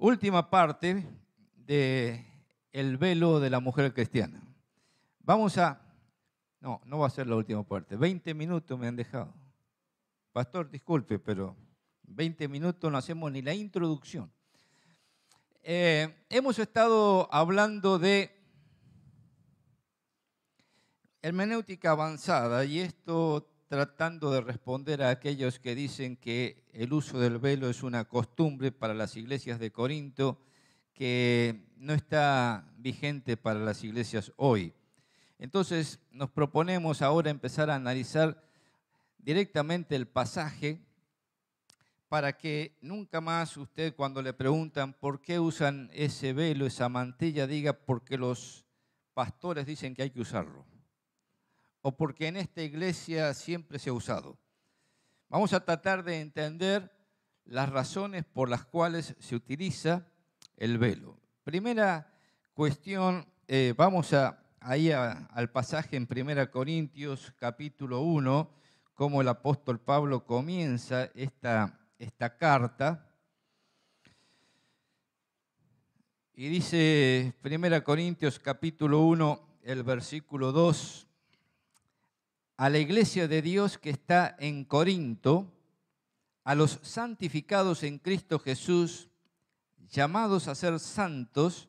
Última parte de el velo de la mujer cristiana. No va a ser la última parte. 20 minutos me han dejado. Pastor, disculpe, pero 20 minutos no hacemos ni la introducción. Hemos estado hablando de hermenéutica avanzada y esto tratando de responder a aquellos que dicen que el uso del velo es una costumbre para las iglesias de Corinto que no está vigente para las iglesias hoy. Entonces nos proponemos ahora empezar a analizar directamente el pasaje para que nunca más usted, cuando le preguntan por qué usan ese velo, esa mantilla, diga porque los pastores dicen que hay que usarlo o porque en esta iglesia siempre se ha usado. Vamos a tratar de entender las razones por las cuales se utiliza el velo. Primera cuestión, vamos al pasaje en 1 Corintios capítulo 1, cómo el apóstol Pablo comienza esta carta. Y dice 1 Corintios capítulo 1, el versículo 2, a la iglesia de Dios que está en Corinto, a los santificados en Cristo Jesús, llamados a ser santos,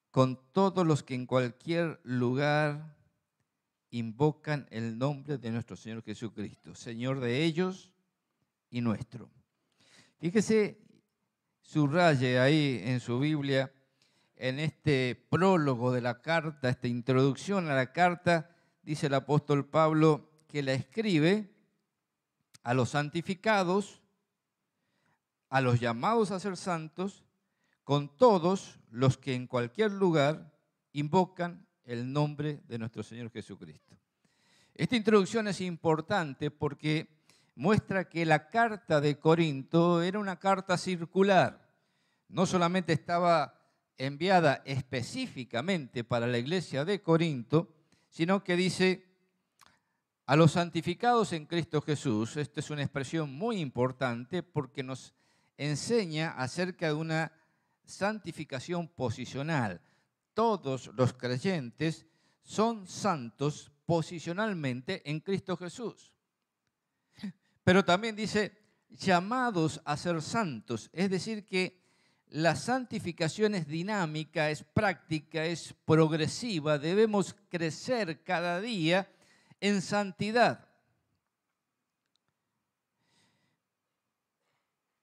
con todos los que en cualquier lugar invocan el nombre de nuestro Señor Jesucristo, Señor de ellos y nuestro. Fíjese, subraye ahí en su Biblia, en este prólogo de la carta, esta introducción a la carta, dice el apóstol Pablo que la escribe a los santificados, a los llamados a ser santos, con todos los que en cualquier lugar invocan el nombre de nuestro Señor Jesucristo. Esta introducción es importante porque muestra que la carta de Corinto era una carta circular. No solamente estaba enviada específicamente para la iglesia de Corinto, sino que dice a los santificados en Cristo Jesús. Esta es una expresión muy importante porque nos enseña acerca de una santificación posicional. Todos los creyentes son santos posicionalmente en Cristo Jesús. Pero también dice llamados a ser santos, es decir que la santificación es dinámica, es práctica, es progresiva. Debemos crecer cada día en santidad.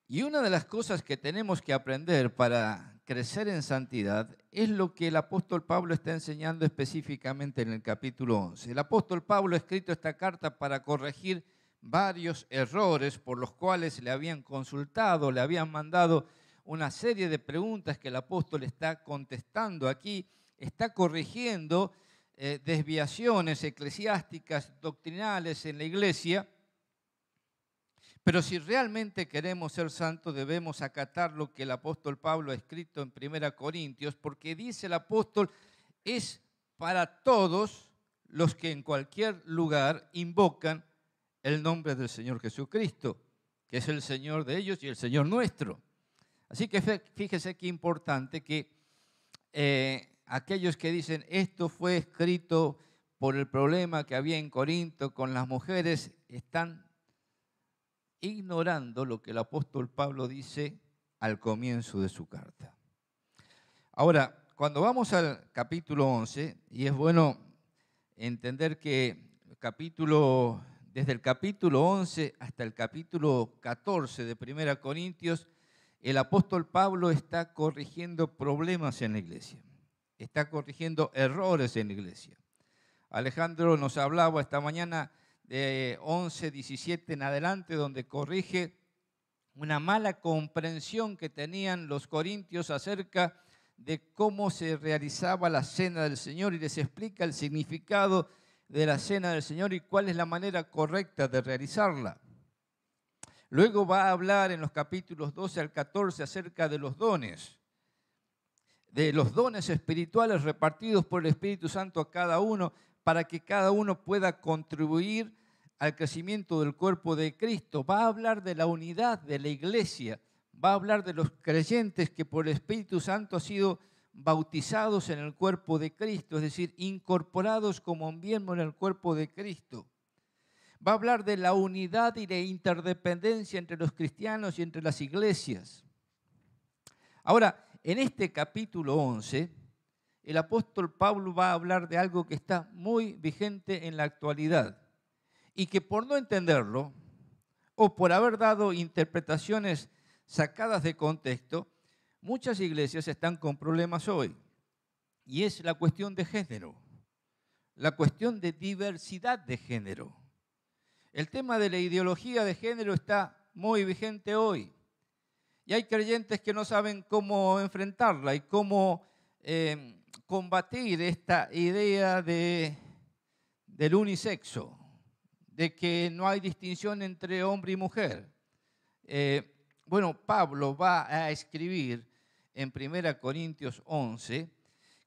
Y una de las cosas que tenemos que aprender para crecer en santidad es lo que el apóstol Pablo está enseñando específicamente en el capítulo 11. El apóstol Pablo ha escrito esta carta para corregir varios errores por los cuales le habían consultado, le habían mandado una serie de preguntas que el apóstol está contestando aquí, está corrigiendo desviaciones eclesiásticas, doctrinales en la iglesia. Pero si realmente queremos ser santos, debemos acatar lo que el apóstol Pablo ha escrito en 1 Corintios, porque dice el apóstol, es para todos los que en cualquier lugar invocan el nombre del Señor Jesucristo, que es el Señor de ellos y el Señor nuestro. Así que fíjese qué importante que aquellos que dicen esto fue escrito por el problema que había en Corinto con las mujeres, están ignorando lo que el apóstol Pablo dice al comienzo de su carta. Ahora, cuando vamos al capítulo 11, y es bueno entender que desde el capítulo 11 hasta el capítulo 14 de 1 Corintios, el apóstol Pablo está corrigiendo problemas en la iglesia, está corrigiendo errores en la iglesia. Alejandro nos hablaba esta mañana de 11, 17 en adelante, donde corrige una mala comprensión que tenían los corintios acerca de cómo se realizaba la cena del Señor y les explica el significado de la cena del Señor y cuál es la manera correcta de realizarla. Luego va a hablar en los capítulos 12 al 14 acerca de los dones espirituales repartidos por el Espíritu Santo a cada uno, para que cada uno pueda contribuir al crecimiento del cuerpo de Cristo. Va a hablar de la unidad de la iglesia, Va a hablar de los creyentes que por el Espíritu Santo han sido bautizados en el cuerpo de Cristo, es decir, incorporados como miembro en el cuerpo de Cristo. Va a hablar de la unidad y la interdependencia entre los cristianos y entre las iglesias. Ahora, en este capítulo 11, el apóstol Pablo va a hablar de algo que está muy vigente en la actualidad y que por no entenderlo o por haber dado interpretaciones sacadas de contexto, muchas iglesias están con problemas hoy. Y es la cuestión de género, la cuestión de diversidad de género. El tema de la ideología de género está muy vigente hoy. Y hay creyentes que no saben cómo enfrentarla y cómo combatir esta idea del unisexo, de que no hay distinción entre hombre y mujer. Bueno, Pablo va a escribir en 1 Corintios 11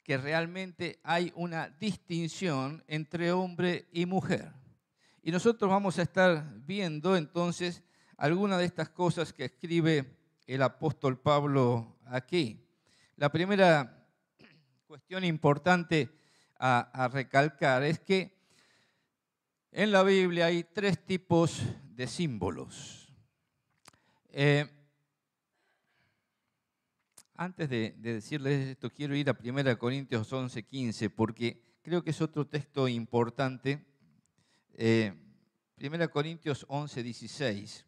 que realmente hay una distinción entre hombre y mujer. Y nosotros vamos a estar viendo entonces algunas de estas cosas que escribe el apóstol Pablo aquí. La primera cuestión importante a recalcar es que en la Biblia hay tres tipos de símbolos. Antes de decirles esto, quiero ir a 1 Corintios 11, 15, porque creo que es otro texto importante. 1 Corintios 11, 16.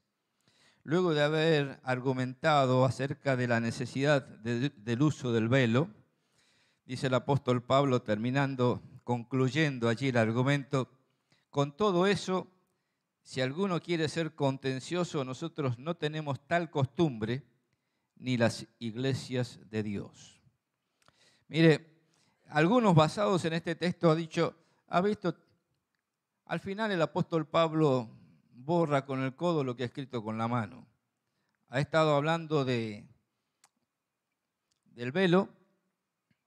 Luego de haber argumentado acerca de la necesidad del uso del velo, dice el apóstol Pablo, concluyendo allí el argumento, con todo eso, si alguno quiere ser contencioso, nosotros no tenemos tal costumbre, ni las iglesias de Dios. Mire, algunos basados en este texto ha visto, al final el apóstol Pablo borra con el codo lo que ha escrito con la mano. Ha estado hablando del velo,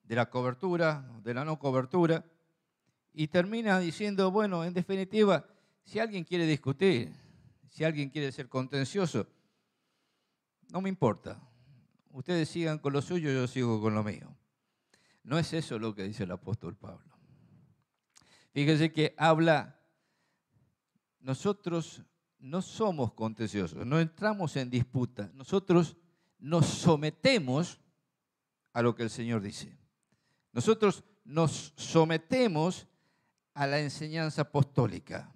de la cobertura, de la no cobertura, y termina diciendo, bueno, en definitiva, si alguien quiere discutir, si alguien quiere ser contencioso, no me importa. Ustedes sigan con lo suyo, yo sigo con lo mío. No es eso lo que dice el apóstol Pablo. Fíjense que habla, nosotros no somos contenciosos, no entramos en disputa, nosotros nos sometemos a lo que el Señor dice. Nosotros nos sometemos a la enseñanza apostólica.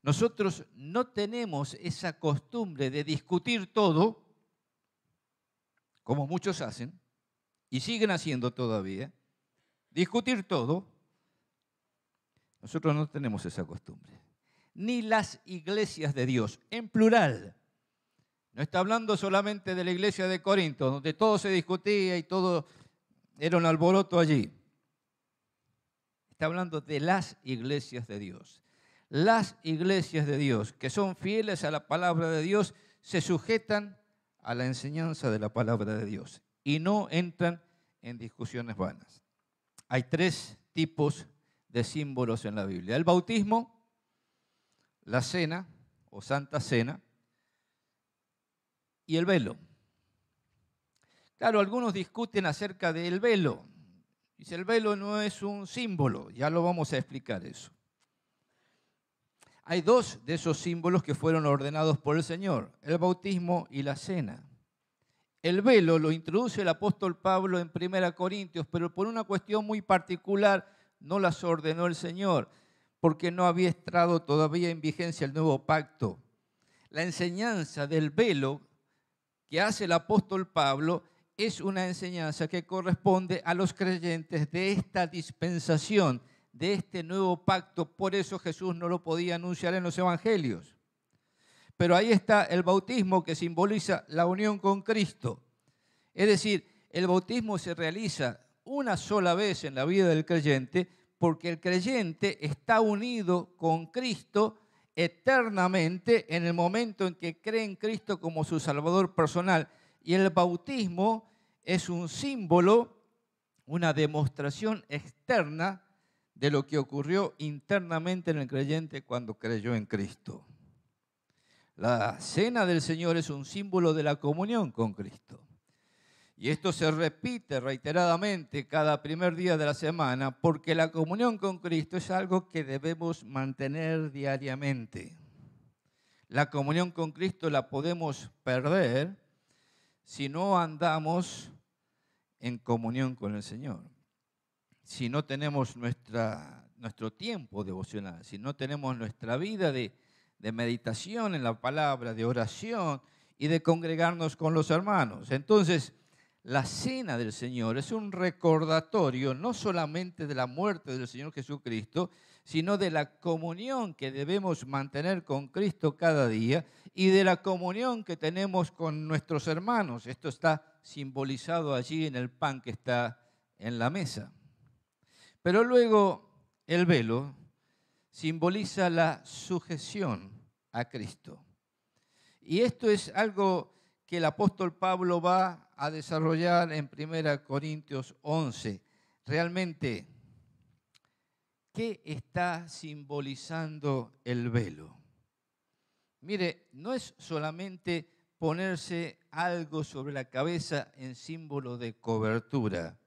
Nosotros no tenemos esa costumbre de discutir todo, como muchos hacen, y siguen haciendo todavía, discutir todo. Nosotros no tenemos esa costumbre. Ni las iglesias de Dios, en plural. No está hablando solamente de la iglesia de Corinto, donde todo se discutía y todo era un alboroto allí. Está hablando de las iglesias de Dios. Las iglesias de Dios, que son fieles a la palabra de Dios, se sujetan a la enseñanza de la palabra de Dios y no entran en discusiones vanas. Hay tres tipos de símbolos en la Biblia: el bautismo, la cena o Santa Cena y el velo. Claro, algunos discuten acerca del velo. Dice, el velo no es un símbolo, ya lo vamos a explicar eso. Hay dos de esos símbolos que fueron ordenados por el Señor, el bautismo y la cena. El velo lo introduce el apóstol Pablo en 1 Corintios, pero por una cuestión muy particular no las ordenó el Señor, porque no había entrado todavía en vigencia el nuevo pacto. La enseñanza del velo que hace el apóstol Pablo es una enseñanza que corresponde a los creyentes de esta dispensación, de este nuevo pacto. Por eso Jesús no lo podía anunciar en los evangelios. Pero ahí está el bautismo, que simboliza la unión con Cristo. Es decir, el bautismo se realiza una sola vez en la vida del creyente, porque el creyente está unido con Cristo eternamente en el momento en que cree en Cristo como su Salvador personal. Y el bautismo es un símbolo, una demostración externa de lo que ocurrió internamente en el creyente cuando creyó en Cristo. La cena del Señor es un símbolo de la comunión con Cristo. Y esto se repite reiteradamente cada primer día de la semana porque la comunión con Cristo es algo que debemos mantener diariamente. La comunión con Cristo la podemos perder si no andamos en comunión con el Señor. Si no tenemos nuestro tiempo devocional, si no tenemos nuestra vida de meditación en la palabra, de oración y de congregarnos con los hermanos. Entonces, la cena del Señor es un recordatorio no solamente de la muerte del Señor Jesucristo, sino de la comunión que debemos mantener con Cristo cada día y de la comunión que tenemos con nuestros hermanos. Esto está simbolizado allí en el pan que está en la mesa. Pero luego el velo simboliza la sujeción a Cristo. Y esto es algo que el apóstol Pablo va a desarrollar en 1 Corintios 11. Realmente, ¿qué está simbolizando el velo? Mire, no es solamente ponerse algo sobre la cabeza en símbolo de cobertura.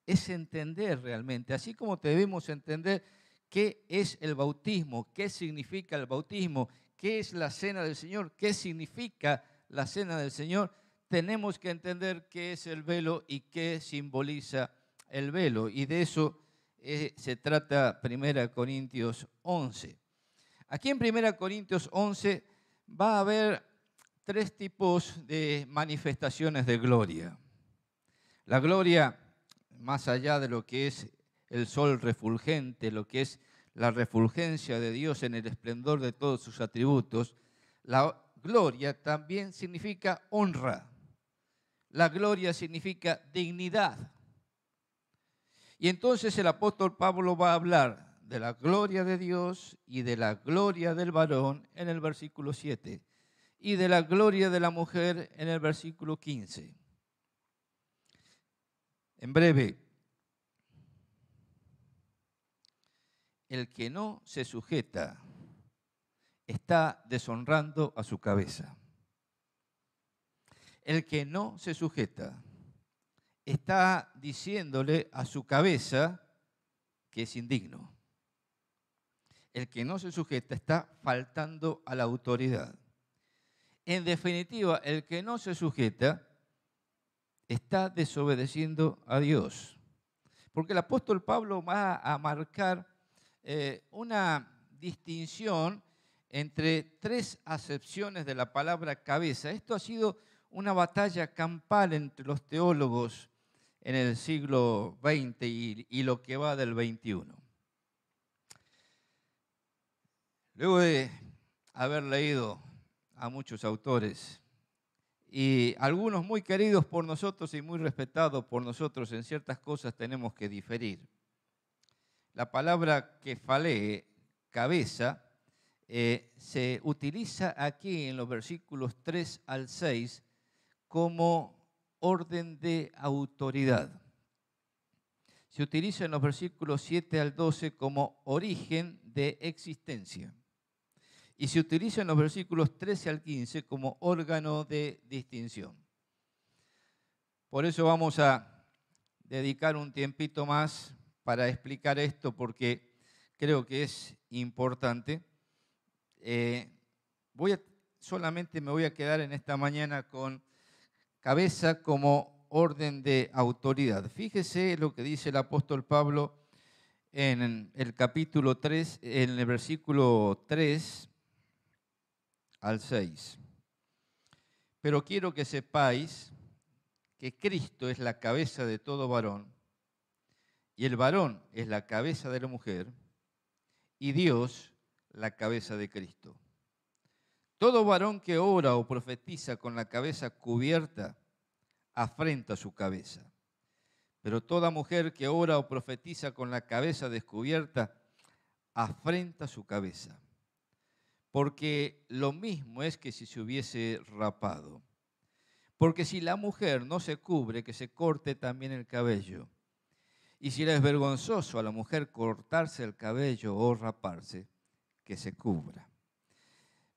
Es entender realmente, así como debemos entender qué es el bautismo, qué significa el bautismo, qué es la cena del Señor, qué significa la cena del Señor, tenemos que entender qué es el velo y qué simboliza el velo. Y de eso se trata 1 Corintios 11. Aquí en 1 Corintios 11 va a haber tres tipos de manifestaciones de gloria. La gloria más allá de lo que es el sol refulgente, lo que es la refulgencia de Dios en el esplendor de todos sus atributos, la gloria también significa honra. La gloria significa dignidad. Y entonces el apóstol Pablo va a hablar de la gloria de Dios y de la gloria del varón en el versículo 7 y de la gloria de la mujer en el versículo 15. En breve, el que no se sujeta está deshonrando a su cabeza. El que no se sujeta está diciéndole a su cabeza que es indigno. El que no se sujeta está faltando a la autoridad. En definitiva, el que no se sujeta está desobedeciendo a Dios. Porque el apóstol Pablo va a marcar una distinción entre tres acepciones de la palabra cabeza. Esto ha sido una batalla campal entre los teólogos en el siglo XX y lo que va del XXI. Luego de haber leído a muchos autores y algunos muy queridos por nosotros y muy respetados por nosotros, en ciertas cosas tenemos que diferir. La palabra kefalee, cabeza, se utiliza aquí en los versículos 3 al 6 como orden de autoridad. Se utiliza en los versículos 7 al 12 como origen de existencia. Y se utiliza en los versículos 13 al 15 como órgano de distinción. Por eso vamos a dedicar un tiempito más para explicar esto, porque creo que es importante. Solamente me voy a quedar en esta mañana con cabeza como orden de autoridad. Fíjese lo que dice el apóstol Pablo en el capítulo 3, en el versículo 3 al 6. Pero quiero que sepáis que Cristo es la cabeza de todo varón, y el varón es la cabeza de la mujer, y Dios la cabeza de Cristo. Todo varón que ora o profetiza con la cabeza cubierta afrenta su cabeza. Pero toda mujer que ora o profetiza con la cabeza descubierta afrenta su cabeza. Porque lo mismo es que si se hubiese rapado. Porque si la mujer no se cubre, que se corte también el cabello. Y si le es vergonzoso a la mujer cortarse el cabello o raparse, que se cubra.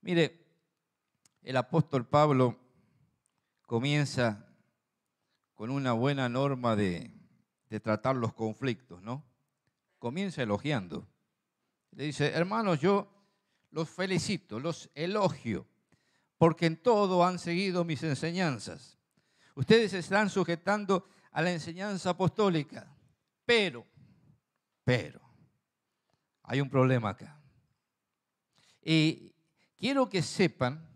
Mire, El apóstol Pablo comienza con una buena norma de tratar los conflictos, ¿no? Comienza elogiando. Le dice, hermanos, yo los felicito, los elogio, porque en todo han seguido mis enseñanzas. Ustedes se están sujetando a la enseñanza apostólica, pero, hay un problema acá. Y quiero que sepan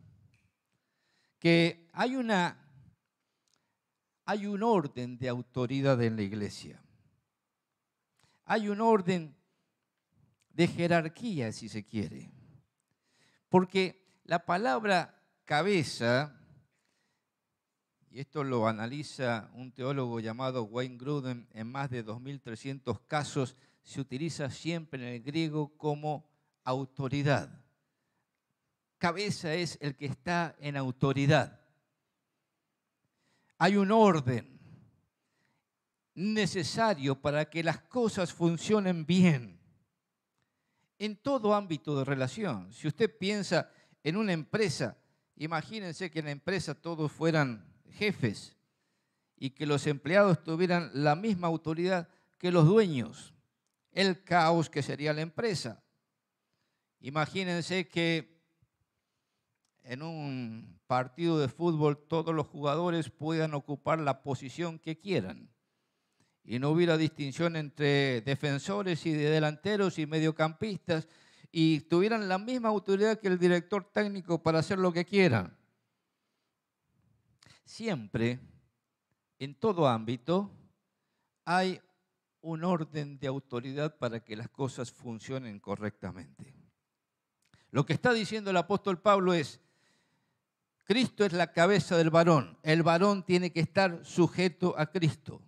que hay un orden de autoridad en la iglesia. Hay un orden de jerarquía, si se quiere. Porque la palabra cabeza, y esto lo analiza un teólogo llamado Wayne Grudem en más de 2.300 casos, se utiliza siempre en el griego como autoridad. Cabeza es el que está en autoridad. Hay un orden necesario para que las cosas funcionen bien en todo ámbito de relación. Si usted piensa en una empresa, imagínense que en la empresa todos fueran jefes y que los empleados tuvieran la misma autoridad que los dueños. El caos que sería la empresa. Imagínense que en un partido de fútbol todos los jugadores puedan ocupar la posición que quieran y no hubiera distinción entre defensores y delanteros y mediocampistas y tuvieran la misma autoridad que el director técnico para hacer lo que quieran. Siempre, en todo ámbito, hay un orden de autoridad para que las cosas funcionen correctamente. Lo que está diciendo el apóstol Pablo es, Cristo es la cabeza del varón. El varón tiene que estar sujeto a Cristo.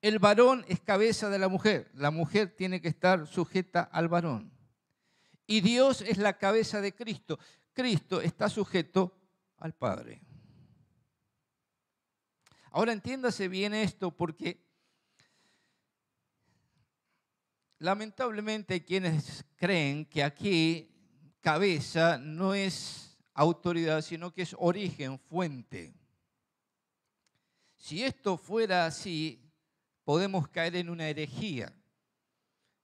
El varón es cabeza de la mujer tiene que estar sujeta al varón. Y Dios es la cabeza de Cristo. Cristo está sujeto al Padre. Ahora entiéndase bien esto porque lamentablemente hay quienes creen que aquí cabeza no es autoridad, sino que es origen, fuente. Si esto fuera así, podemos caer en una herejía,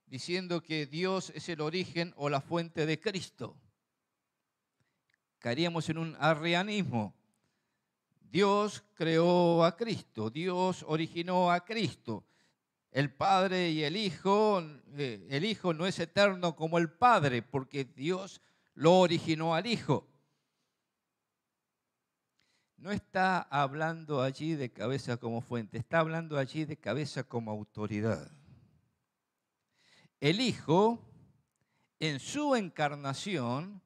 diciendo que Dios es el origen o la fuente de Cristo. Caeríamos en un arrianismo. Dios creó a Cristo, Dios originó a Cristo. El Padre y el Hijo no es eterno como el Padre, porque Dios lo originó al Hijo. No está hablando allí de cabeza como fuente, está hablando allí de cabeza como autoridad. El Hijo, en su encarnación,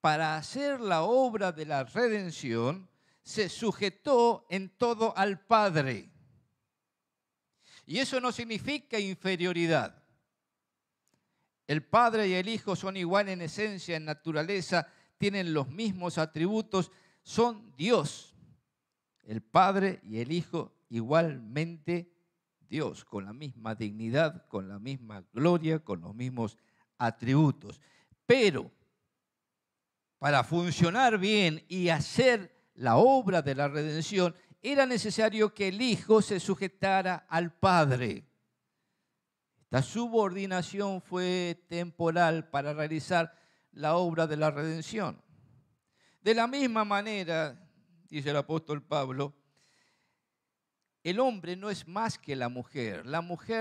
para hacer la obra de la redención, se sujetó en todo al Padre. Y eso no significa inferioridad. El Padre y el Hijo son igual en esencia, en naturaleza, tienen los mismos atributos, son Dios. El Padre y el Hijo igualmente Dios, con la misma dignidad, con la misma gloria, con los mismos atributos. Pero para funcionar bien y hacer la obra de la redención, era necesario que el Hijo se sujetara al Padre. Esta subordinación fue temporal para realizar la obra de la redención. De la misma manera, dice el apóstol Pablo, el hombre no es más que la mujer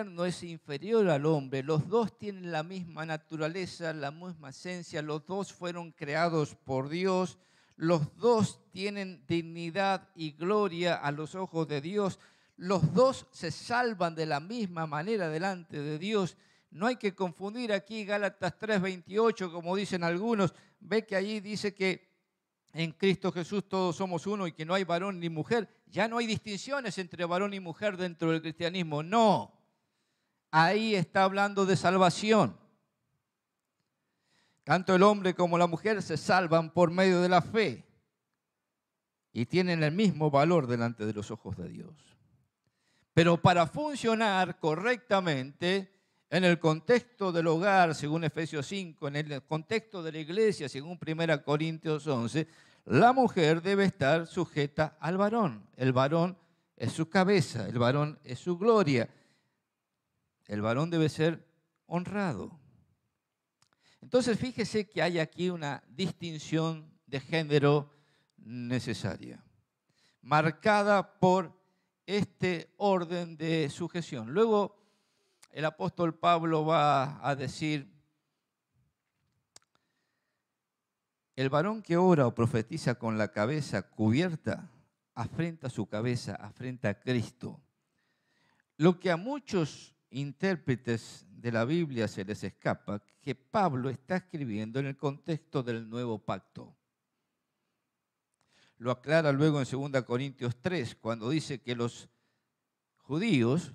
no es inferior al hombre, los dos tienen la misma naturaleza, la misma esencia, los dos fueron creados por Dios, los dos tienen dignidad y gloria a los ojos de Dios, los dos se salvan de la misma manera delante de Dios. No hay que confundir aquí Gálatas 3:28, como dicen algunos, ve que allí dice que en Cristo Jesús todos somos uno y que no hay varón ni mujer. Ya no hay distinciones entre varón y mujer dentro del cristianismo. No, ahí está hablando de salvación. Tanto el hombre como la mujer se salvan por medio de la fe y tienen el mismo valor delante de los ojos de Dios. Pero para funcionar correctamente, En el contexto del hogar, según Efesios 5, en el contexto de la iglesia, según 1 Corintios 11, la mujer debe estar sujeta al varón. El varón es su cabeza, el varón es su gloria. El varón debe ser honrado. Entonces, fíjese que hay aquí una distinción de género necesaria, marcada por este orden de sujeción. Luego, el apóstol Pablo va a decir, el varón que ora o profetiza con la cabeza cubierta, afrenta su cabeza, afrenta a Cristo. Lo que a muchos intérpretes de la Biblia se les escapa, que Pablo está escribiendo en el contexto del nuevo pacto. Lo aclara luego en 2 Corintios 3, cuando dice que los judíos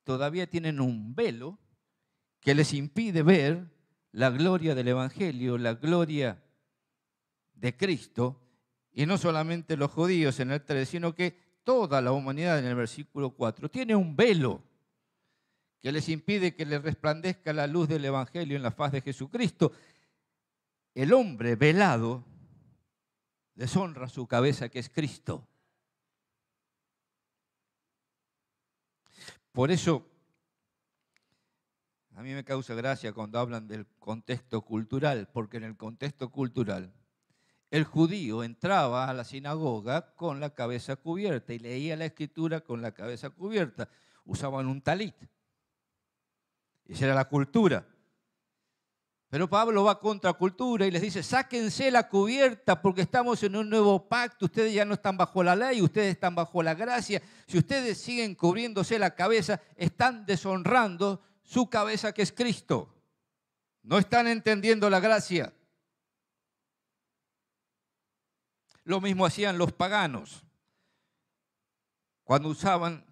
todavía tienen un velo que les impide ver la gloria del Evangelio, la gloria de Cristo, y no solamente los judíos en el 3, sino que toda la humanidad en el versículo 4 tiene un velo que les impide que les resplandezca la luz del Evangelio en la faz de Jesucristo. El hombre velado deshonra su cabeza, que es Cristo. Por eso, a mí me causa gracia cuando hablan del contexto cultural, porque en el contexto cultural, el judío entraba a la sinagoga con la cabeza cubierta y leía la escritura con la cabeza cubierta. Usaban un talit. Esa era la cultura. Pero Pablo va contra cultura y les dice, sáquense la cubierta porque estamos en un nuevo pacto. Ustedes ya no están bajo la ley, ustedes están bajo la gracia. Si ustedes siguen cubriéndose la cabeza, están deshonrando su cabeza, que es Cristo. No están entendiendo la gracia. Lo mismo hacían los paganos cuando usaban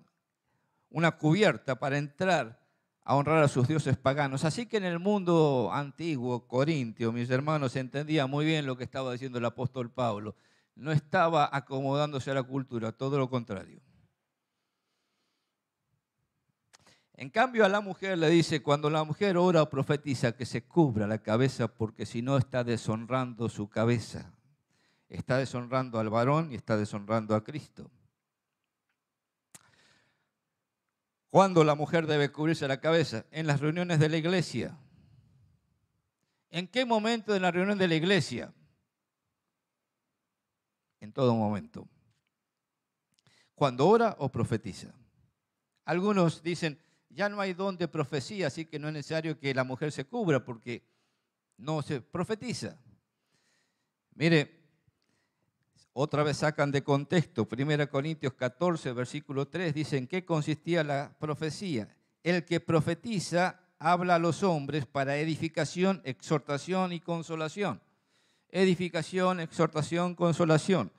una cubierta para entrar a honrar a sus dioses paganos. Así que en el mundo antiguo, corintio, mis hermanos, entendía muy bien lo que estaba diciendo el apóstol Pablo. No estaba acomodándose a la cultura, todo lo contrario. En cambio, a la mujer le dice, cuando la mujer ora o profetiza, que se cubra la cabeza, porque si no está deshonrando su cabeza. Está deshonrando al varón y está deshonrando a Cristo. ¿Cuándo la mujer debe cubrirse la cabeza? En las reuniones de la iglesia. ¿En qué momento de la reunión de la iglesia? En todo momento. Cuando ora o profetiza. Algunos dicen, ya no hay don de profecía, así que no es necesario que la mujer se cubra porque no se profetiza. Mire, otra vez sacan de contexto, 1 Corintios 14, versículo 3, dice, ¿en qué consistía la profecía? El que profetiza habla a los hombres para edificación, exhortación y consolación. Edificación, exhortación, consolación.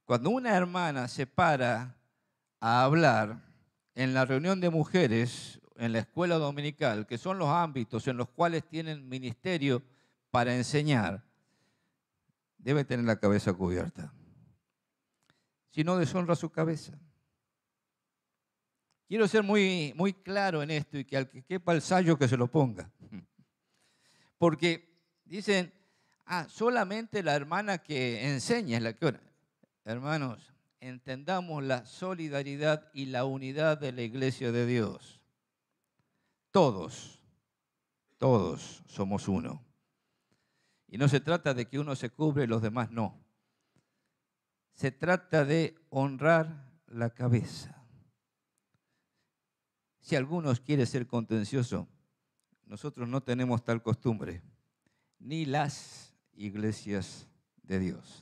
Cuando una hermana se para a hablar en la reunión de mujeres, en la escuela dominical, que son los ámbitos en los cuales tienen ministerio para enseñar, debe tener la cabeza cubierta. Si no, deshonra su cabeza. Quiero ser muy claro en esto y que al que quepa el sayo que se lo ponga. Porque dicen, solamente la hermana que enseña es la que ora. Hermanos, entendamos la solidaridad y la unidad de la iglesia de Dios. Todos somos uno. Y no se trata de que uno se cubre y los demás no. Se trata de honrar la cabeza. Si algunos quieren ser contenciosos, nosotros no tenemos tal costumbre, ni las iglesias de Dios.